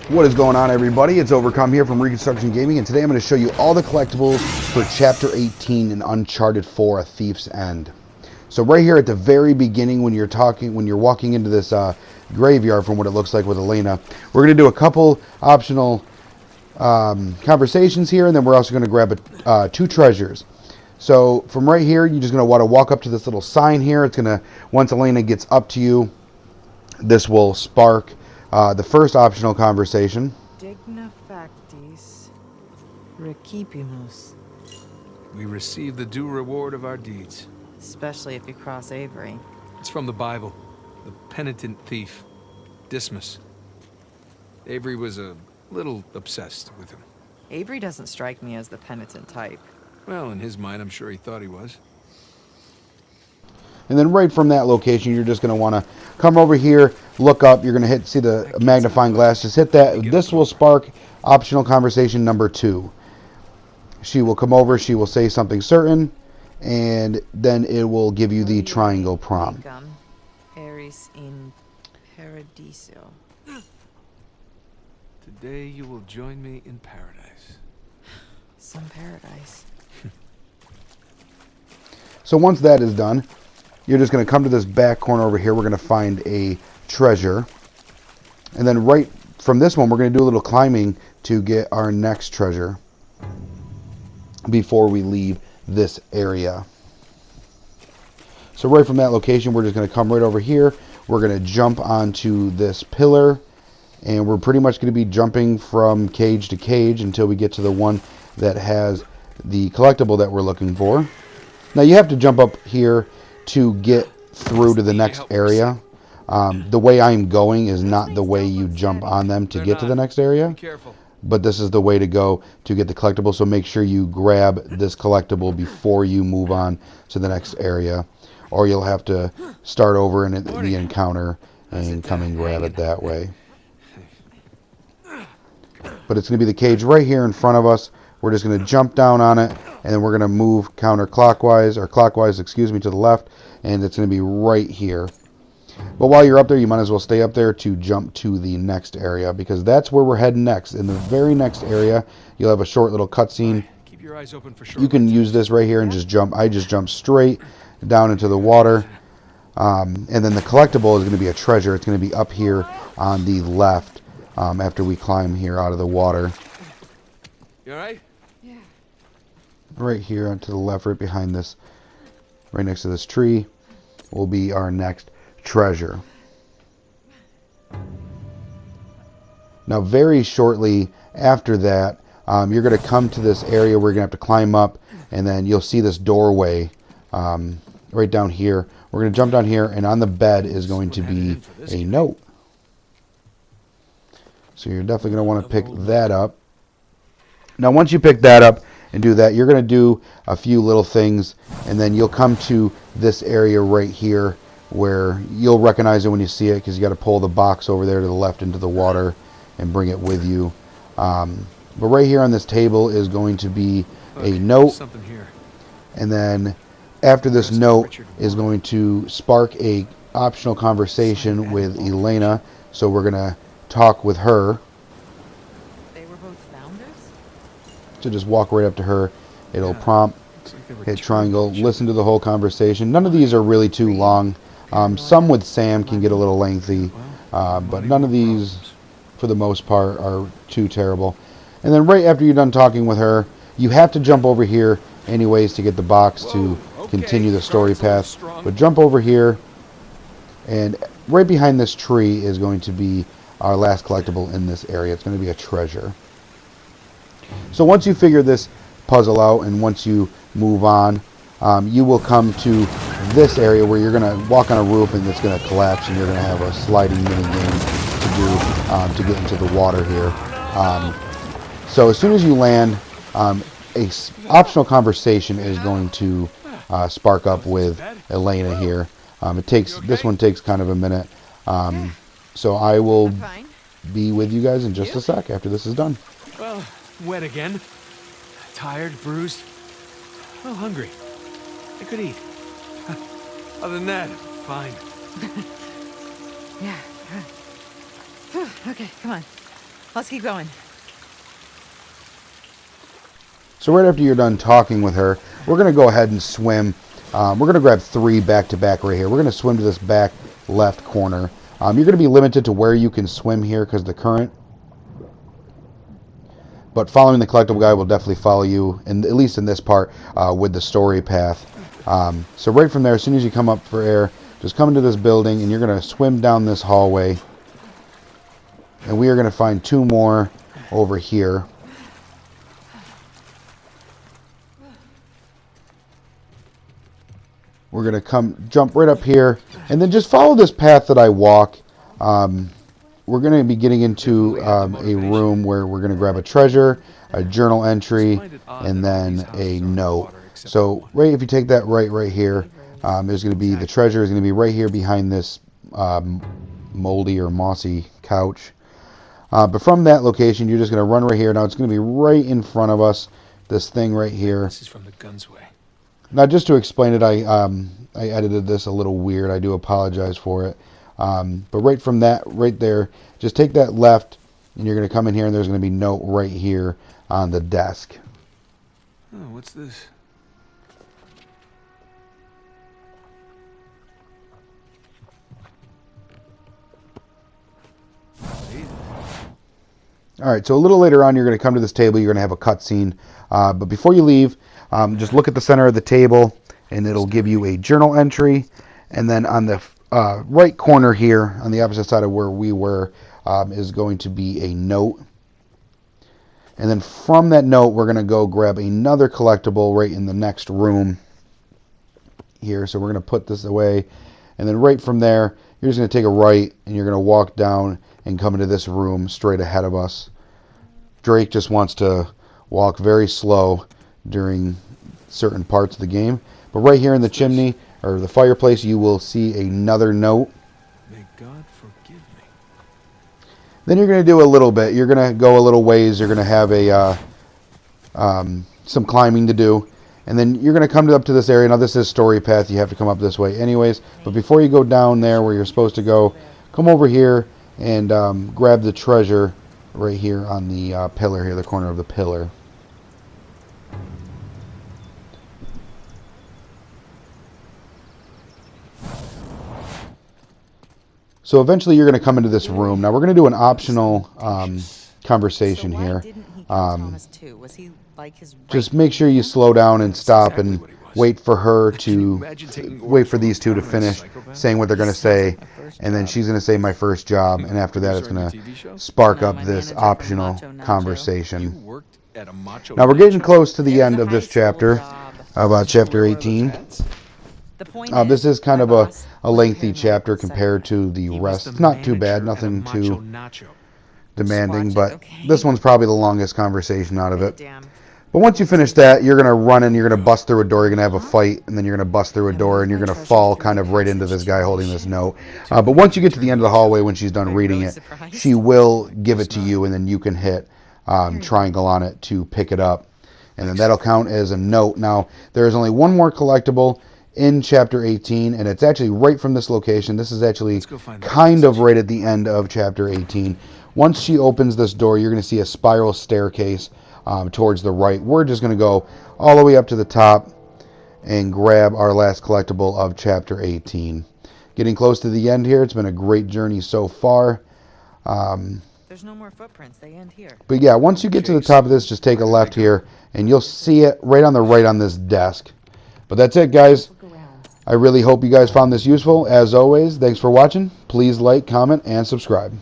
What is going on, everybody? It's Overcome here from Reconstruction Gaming, and today I'm going to show you all the collectibles for Chapter 18 in Uncharted 4: A Thief's End. So right here at the very beginning, when you're walking into this graveyard, from what it looks like with Elena, we're going to do a couple optional conversations here, and then we're also going to grab two treasures. So from right here, you're just going to want to walk up to this little sign here. It's going to, once Elena gets up to you, this will spark the first optional conversation. Digna factis recipimus. We receive the due reward of our deeds. Especially if you cross Avery. It's from the Bible. The penitent thief, Dismas. Avery was a little obsessed with him. Avery doesn't strike me as the penitent type. Well, in his mind, I'm sure he thought he was. And then right from that location, you're just going to want to come over here, look up. You're going to see the magnifying glass. Just hit that. This will spark optional conversation number 2. She will come over. She will say something certain, and then it will give you the triangle prompt. Eris in paradiso. Today you will join me in paradise. Some paradise. So once that is done, you're just going to come to this back corner over here. We're going to find a treasure. And then right from this one, we're going to do a little climbing to get our next treasure before we leave this area. So right from that location, we're just going to come right over here. We're going to jump onto this pillar. And we're pretty much going to be jumping from cage to cage until we get to the one that has the collectible that we're looking for. Now you have to jump up here to get through to the next area. The way I'm going is not the way you jump on them to get to the next area. But this is the way to go to get the collectible. So make sure you grab this collectible before you move on to the next area. Or you'll have to start over in the encounter and come and grab it that way. But it's going to be the cage right here in front of us. We're just going to jump down on it, and then we're going to move counterclockwise, or clockwise, excuse me, to the left, and it's going to be right here. But while you're up there, you might as well stay up there to jump to the next area, because that's where we're heading next. In the very next area, you'll have a short little cutscene. Keep your eyes open for sure. You can use this right here and just jump. I just jumped straight down into the water. And then the collectible is going to be a treasure. It's going to be up here on the left after we climb here out of the water. You all right? Yeah. Right here to the left, right behind this, right next to this tree, will be our next treasure. Now, very shortly after that, you're going to come to this area where you're going to have to climb up, and then you'll see this doorway right down here. We're going to jump down here, and on the bed is going to be a note. So you're definitely going to want to pick that up. Now, once you pick that up and do that, you're going to do a few little things, and then you'll come to this area right here where you'll recognize it when you see it, because you got to pull the box over there to the left into the water and bring it with you. But right here on this table is going to be a note. Something here. And then after this note is going to spark a optional conversation with Elena. So we're going to talk with her. They were both founders? So just walk right up to her. It'll prompt, hit triangle, listen to the whole conversation. None of these are really too long. Some with Sam can get a little lengthy, but none of these, for the most part, are too terrible. And then right after you're done talking with her, you have to jump over here anyways to get the box to continue the story path. But jump over here, and right behind this tree is going to be our last collectible in this area. It's going to be a treasure. So once you figure this puzzle out, and once you move on, you will come to this area where you're going to walk on a roof, and it's going to collapse, and you're going to have a sliding mini game to do to get into the water here. So as soon as you land, a optional conversation is going to spark up with Elena here. This one takes kind of a minute. So I will be with you guys in just a sec after this is done. Well, wet again. Tired, bruised. Oh, hungry. I could eat. Other than that, fine. Yeah. Okay, come on. Let's keep going. So right after you're done talking with her, we're going to go ahead and swim. We're going to grab 3 back-to-back right here. We're going to swim to this back left corner. You're going to be limited to where you can swim here because of the current. But following the collectible guide will definitely follow you, at least in this part, with the story path. So right from there, as soon as you come up for air, just come into this building, and you're going to swim down this hallway. And we are going to find 2 more over here. We're going to jump right up here, and then just follow this path that I walk. We're going to be getting into a room where we're going to grab a treasure, a journal entry, and then a note. So right, if you take that right here, there's going to be the treasure is going to be right here behind this moldy or mossy couch. But from that location, you're just going to run right here. Now it's going to be right in front of us. This thing right here. This is from the guns way. Now, just to explain it, I edited this a little weird. I do apologize for it. But right from that, right there, just take that left, and you're going to come in here, and there's going to be note right here on the desk. Oh, what's this? All right, so a little later on, you're going to come to this table. You're going to have a cutscene. But before you leave, just look at the center of the table, and it'll give you a journal entry. And then on the right corner here, on the opposite side of where we were, is going to be a note. And then from that note, we're going to go grab another collectible right in the next room here. So we're going to put this away. And then right from there, you're just going to take a right, and you're going to walk down and come into this room straight ahead of us. Drake just wants to walk very slow during certain parts of the game. But right here in the chimney, or the fireplace, you will see another note. May God forgive me. Then you're going to do a little bit. You're going to go a little ways. You're going to have some climbing to do. And then you're going to come up to this area. Now, this is story path. You have to come up this way anyways. But before you go down there where you're supposed to go, come over here and grab the treasure right here on the pillar here, the corner of the pillar. So eventually you're going to come into this room. Now we're going to do an optional conversation here. Just make sure you slow down and stop and wait for her to wait for these two to finish saying what they're going to say, and then she's going to say my first job, and after that it's going to spark up this optional conversation. Now we're getting close to the end of this chapter, about chapter 18. This is kind of a lengthy chapter compared to the rest. It's not too bad, nothing too demanding, but this one's probably the longest conversation out of it. But once you finish that, you're going to run in, you're going to bust through a door, you're going to have a fight, and then you're going to bust through a door, and you're going to fall kind of right into this guy holding this note. But once you get to the end of the hallway, when she's done reading it, she will give it to you, and then you can hit triangle on it to pick it up. And then that'll count as a note. Now, there is only one more collectible in chapter 18, and it's actually right from this location. This is actually kind of right at the end of chapter 18. Once she opens this door, you're going to see a spiral staircase towards the right. We're just going to go all the way up to the top and grab our last collectible of chapter 18. Getting close to the end here. It's been a great journey so far. There's no more footprints. They end here. But yeah, once you get to the top of this, just take a left here, and you'll see it right on the right on this desk. But that's it, guys. I really hope you guys found this useful. As always, thanks for watching. Please like, comment, and subscribe.